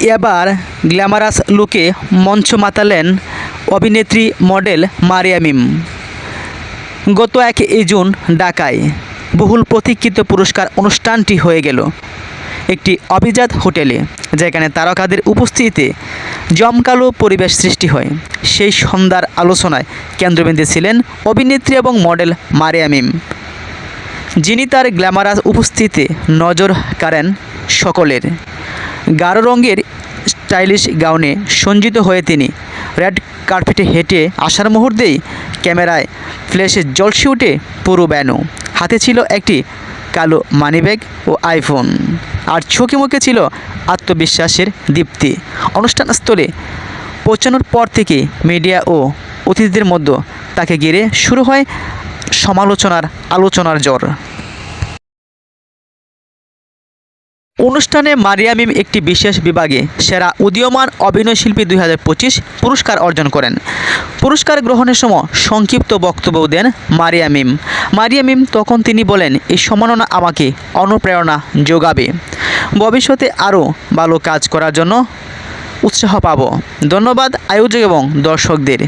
এবার গ্ল্যামারাস লুকে মঞ্চ মাতালেন অভিনেত্রী মডেল মারিয়া মিম। গত 1 জুন ঢাকায় বহুল প্রতীক্ষিত পুরস্কার অনুষ্ঠানটি হয়ে গেল একটি অভিজাত হোটেলে, যেখানে তারকাদের উপস্থিতিতে জমকালো পরিবেশ সৃষ্টি হয়। সেই সন্ধ্যার আলোচনায় কেন্দ্রবিন্দু ছিলেন অভিনেত্রী এবং মডেল মারিয়া মিম, যিনি তার গ্ল্যামারাস উপস্থিতিতে নজর কাড়েন সকলের। গাঢ় রঙের স্টাইলিশ গাউনে সজ্জিত হয়ে তিনি রেড কার্পেটে হেঁটে আসার মুহূর্তেই ক্যামেরায় ফ্ল্যাশে ঝলসে ওঠে পুরো ভেন্যু। হাতে ছিল একটি কালো মানিব্যাগ ও আইফোন, আর চোখে মুখে ছিল আত্মবিশ্বাসের দীপ্তি। অনুষ্ঠানস্থলে পৌঁছানোর পর থেকে মিডিয়া ও অতিথিদের মধ্যে তাকে ঘিরে শুরু হয় আলোচনার ঝড়। অনুষ্ঠানে মারিয়া মিম একটি বিশেষ বিভাগে সেরা উদীয়মান অভিনয়শিল্পী 2025 পুরস্কার অর্জন করেন। পুরস্কার গ্রহণের সময় সংক্ষিপ্ত বক্তব্য দেন মারিয়া মিম। তখন তিনি বলেন, এই সম্মাননা আমাকে অনুপ্রেরণা যোগাবে, ভবিষ্যতে আরও ভালো কাজ করার জন্য উৎসাহ পাব। ধন্যবাদ আয়োজক এবং দর্শকদের।